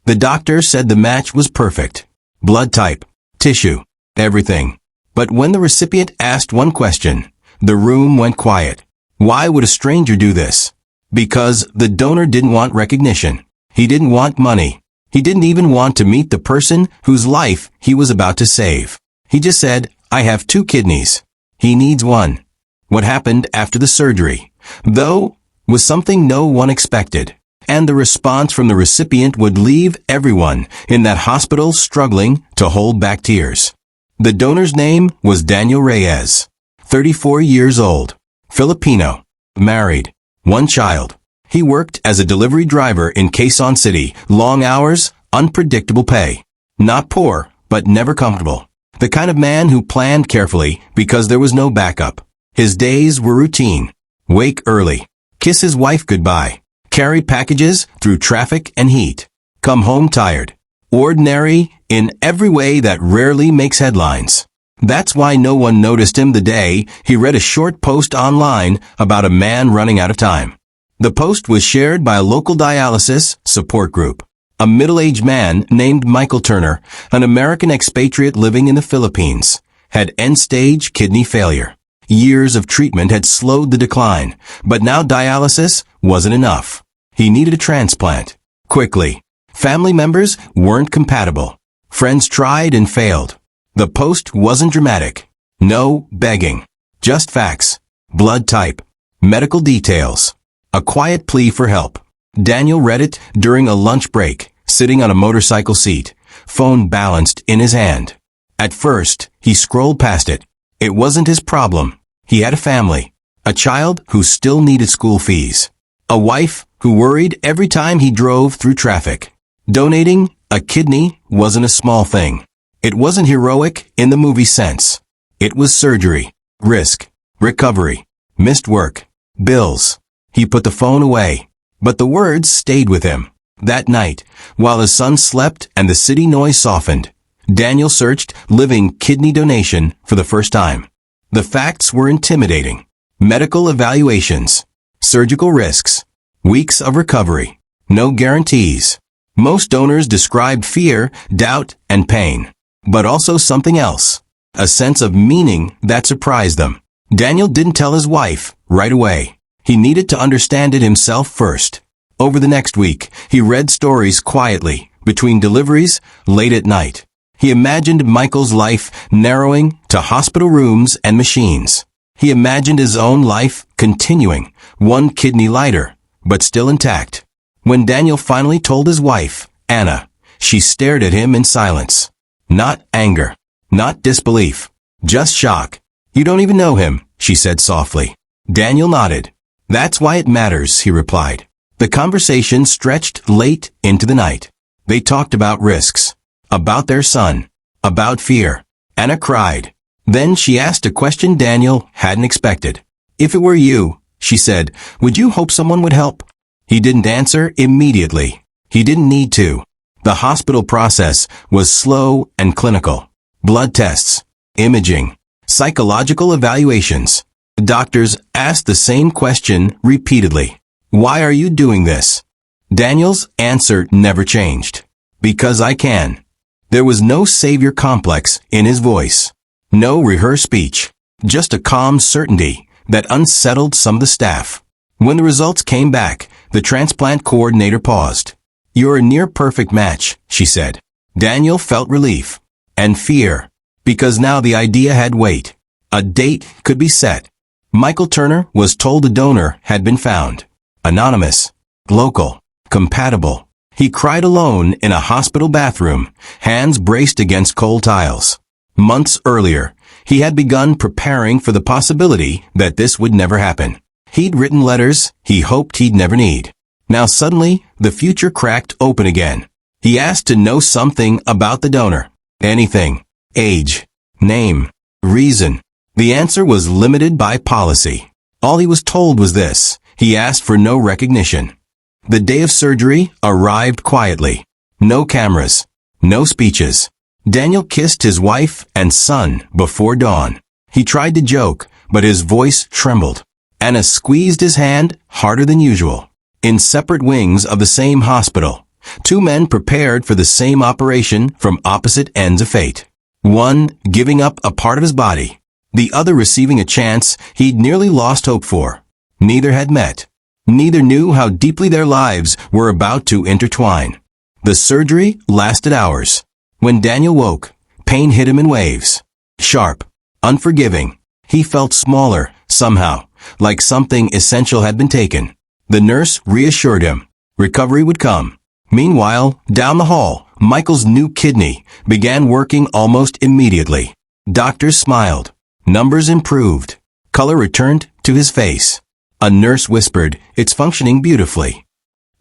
The doctor said the match was perfect. Blood type, tissue, everything. But when the recipient asked one question, the room went quiet. Why would a stranger do this? Because the donor didn't want recognition. He didn't want money. He didn't even want to meet the person whose life he was about to save. He just said, I have 2 kidneys. He needs one. What happened after the surgery, though, was something no one expected. And the response from the recipient would leave everyone in that hospital struggling to hold back tears. The donor's name was Daniel Reyes, 34 years old, Filipino, married, 1 child. He worked as a delivery driver in Quezon City, long hours, unpredictable pay. Not poor, but never comfortable. The kind of man who planned carefully because there was no backup. His days were routine. Wake early, kiss his wife goodbye, carry packages through traffic and heat, come home tired. Ordinary in every way that rarely makes headlines. That's why no one noticed him the day he read a short post online about a man running out of time. The post was shared by a local dialysis support group. A middle-aged man named Michael Turner, an American expatriate living in the Philippines, had end-stage kidney failure. Years of treatment had slowed the decline, but now dialysis wasn't enough. He needed a transplant. Quickly. Family members weren't compatible. Friends tried and failed. The post wasn't dramatic. No begging. Just facts. Blood type. Medical details. A quiet plea for help. Daniel read it during a lunch break, sitting on a motorcycle seat, phone balanced in his hand. At first, he scrolled past it. It wasn't his problem. He had a family. A child who still needed school fees. A wife who worried every time he drove through traffic. Donating a kidney wasn't a small thing. It wasn't heroic in the movie sense. It was surgery, risk, recovery, missed work, bills. He put the phone away, but the words stayed with him. That night, while his son slept and the city noise softened, Daniel searched living kidney donation for the first time. The facts were intimidating. Medical evaluations, surgical risks, weeks of recovery, no guarantees. Most donors described fear, doubt, and pain, but also something else, a sense of meaning that surprised them. Daniel didn't tell his wife right away. He needed to understand it himself first. Over the next week, he read stories quietly, between deliveries, late at night. He imagined Michael's life narrowing to hospital rooms and machines. He imagined his own life continuing, 1 kidney lighter, but still intact. When Daniel finally told his wife, Anna, she stared at him in silence. Not anger, not disbelief, just shock. You don't even know him, she said softly. Daniel nodded. That's why it matters, he replied. The conversation stretched late into the night. They talked about risks, about their son, about fear. Anna cried. Then she asked a question Daniel hadn't expected. If it were you, she said, would you hope someone would help? He didn't answer immediately. He didn't need to. The hospital process was slow and clinical. Blood tests, imaging, psychological evaluations. The doctors asked the same question repeatedly. Why are you doing this? Daniel's answer never changed. Because I can. There was no savior complex in his voice. No rehearsed speech. Just a calm certainty that unsettled some of the staff. When the results came back, the transplant coordinator paused. You're a near-perfect match, she said. Daniel felt relief. And fear. Because now the idea had weight. A date could be set. Michael Turner was told a donor had been found. Anonymous. Local. Compatible. He cried alone in a hospital bathroom, hands braced against cold tiles. Months earlier, he had begun preparing for the possibility that this would never happen. He'd written letters he hoped he'd never need. Now suddenly, the future cracked open again. He asked to know something about the donor. Anything. Age. Name. Reason. The answer was limited by policy. All he was told was this. He asked for no recognition. The day of surgery arrived quietly. No cameras. No speeches. Daniel kissed his wife and son before dawn. He tried to joke, but his voice trembled. Anna squeezed his hand harder than usual. In separate wings of the same hospital, Two men prepared for the same operation from opposite ends of fate. One giving up a part of his body, the other receiving a chance he'd nearly lost hope for. Neither had met. Neither knew how deeply their lives were about to intertwine. The surgery lasted hours. When Daniel woke, pain hit him in waves. Sharp, unforgiving. He felt smaller, somehow, like something essential had been taken. The nurse reassured him. Recovery would come. Meanwhile, down the hall, Michael's new kidney began working almost immediately. Doctors smiled. Numbers improved. Color returned to his face. A nurse whispered, "It's functioning beautifully."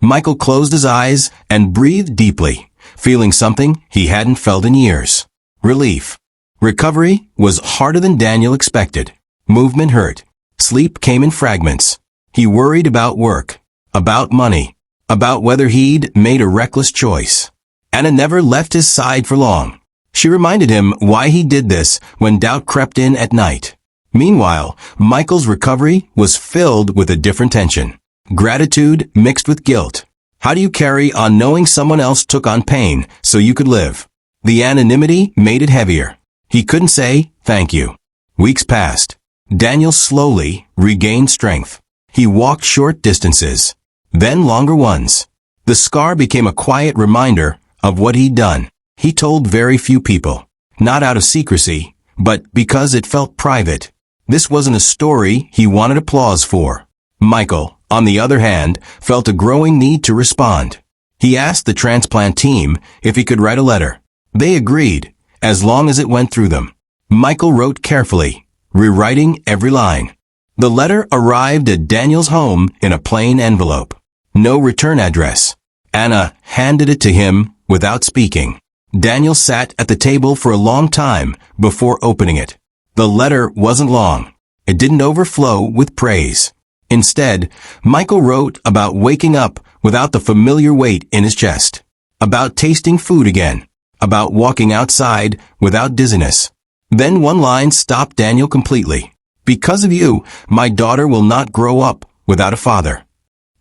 Michael closed his eyes and breathed deeply, feeling something he hadn't felt in years. Relief. Recovery was harder than Daniel expected. Movement hurt. Sleep came in fragments. He worried about work, about money, about whether he'd made a reckless choice. Anna never left his side for long. She reminded him why he did this when doubt crept in at night. Meanwhile, Michael's recovery was filled with a different tension. Gratitude mixed with guilt. How do you carry on knowing someone else took on pain so you could live? The anonymity made it heavier. He couldn't say thank you. Weeks passed. Daniel slowly regained strength. He walked short distances, then longer ones. The scar became a quiet reminder of what he'd done. He told very few people, not out of secrecy, but because it felt private. This wasn't a story he wanted applause for. Michael, on the other hand, felt a growing need to respond. He asked the transplant team if he could write a letter. They agreed, as long as it went through them. Michael wrote carefully, rewriting every line. The letter arrived at Daniel's home in a plain envelope. No return address. Anna handed it to him without speaking. Daniel sat at the table for a long time before opening it. The letter wasn't long. It didn't overflow with praise. Instead, Michael wrote about waking up without the familiar weight in his chest, about tasting food again, about walking outside without dizziness. Then one line stopped Daniel completely. "Because of you, my daughter will not grow up without a father."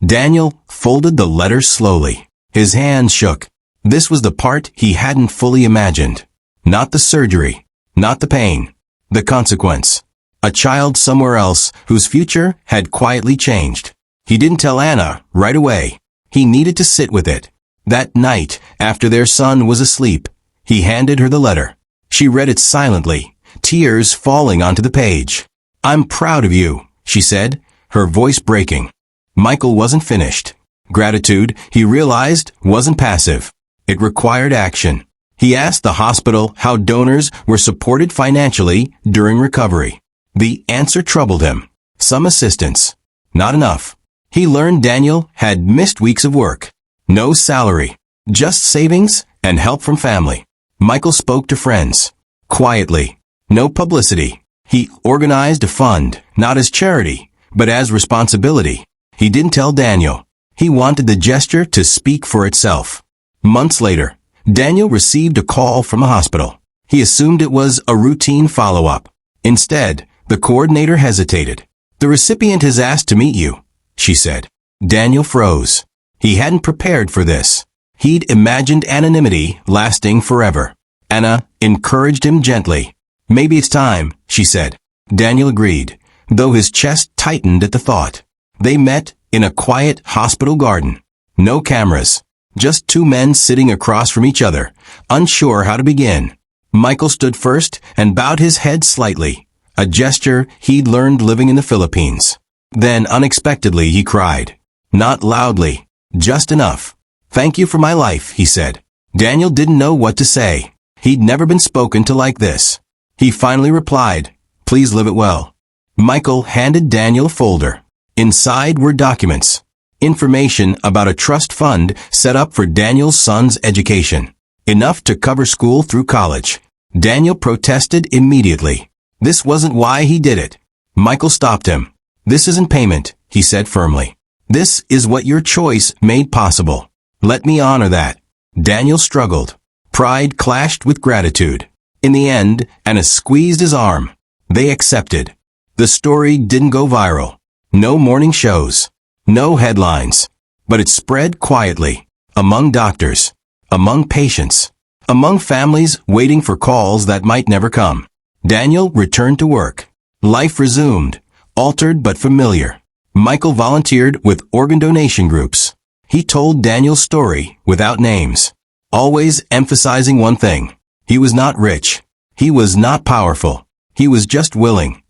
Daniel folded the letter slowly. His hands shook. This was the part he hadn't fully imagined. Not the surgery, not the pain, the consequence. A child somewhere else whose future had quietly changed. He didn't tell Anna right away. He needed to sit with it. That night, after their son was asleep, he handed her the letter. She read it silently, tears falling onto the page. "I'm proud of you," she said, her voice breaking. Michael wasn't finished. Gratitude, he realized, wasn't passive. It required action. He asked the hospital how donors were supported financially during recovery. The answer troubled him. Some assistance. Not enough. He learned Daniel had missed weeks of work. No salary. Just savings and help from family. Michael spoke to friends. Quietly. No publicity. He organized a fund, not as charity, but as responsibility. He didn't tell Daniel. He wanted the gesture to speak for itself. Months later, Daniel received a call from the hospital. He assumed it was a routine follow-up. Instead, the coordinator hesitated. "The recipient has asked to meet you," she said. Daniel froze. He hadn't prepared for this. He'd imagined anonymity lasting forever. Anna encouraged him gently. "Maybe it's time," she said. Daniel agreed, though his chest tightened at the thought. They met in a quiet hospital garden. No cameras. Just two men sitting across from each other, unsure how to begin. Michael stood first and bowed his head slightly, a gesture he'd learned living in the Philippines. Then, unexpectedly, he cried. Not loudly, just enough. "Thank you for my life," he said. Daniel didn't know what to say. He'd never been spoken to like this. He finally replied, "Please live it well." Michael handed Daniel a folder. Inside were documents. Information about a trust fund set up for Daniel's son's education. Enough to cover school through college. Daniel protested immediately. This wasn't why he did it. Michael stopped him. "This isn't payment," he said firmly. "This is what your choice made possible. Let me honor that." Daniel struggled. Pride clashed with gratitude. In the end, Anna squeezed his arm. They accepted. The story didn't go viral. No morning shows. No headlines. But it spread quietly. among doctors, among patients, among families waiting for calls that might never come. Daniel returned to work. Life resumed, altered but familiar. Michael volunteered with organ donation groups. He told Daniel's story without names, always emphasizing one thing. He was not rich. He was not powerful. He was just willing.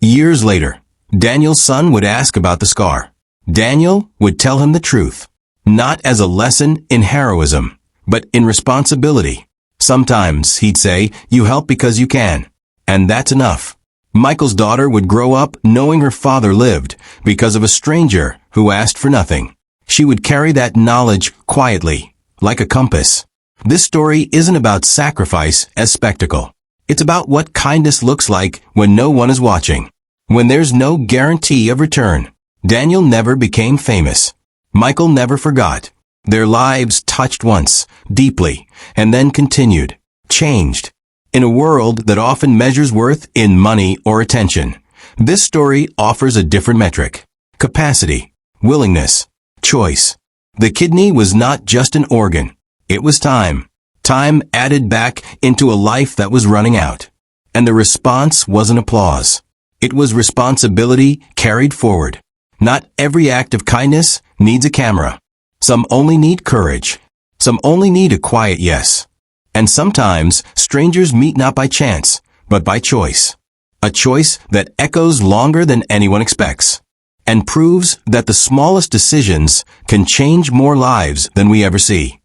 Years later, Daniel's son would ask about the scar. Daniel would tell him the truth, not as a lesson in heroism, but in responsibility. Sometimes, he'd say, you help because you can. And that's enough. Michael's daughter would grow up knowing her father lived because of a stranger who asked for nothing. She would carry that knowledge quietly, like a compass. This story isn't about sacrifice as spectacle. It's about what kindness looks like when no one is watching, when there's no guarantee of return. Daniel never became famous. Michael never forgot. Their lives touched once, deeply, and then continued, changed. In a world that often measures worth in money or attention, this story offers a different metric: capacity, willingness, choice. The kidney was not just an organ. It was time. Time added back into a life that was running out. And the response wasn't applause. It was responsibility carried forward. Not every act of kindness needs a camera. Some only need courage. Some only need a quiet yes. And sometimes strangers meet not by chance, but by choice. A choice that echoes longer than anyone expects, and proves that the smallest decisions can change more lives than we ever see.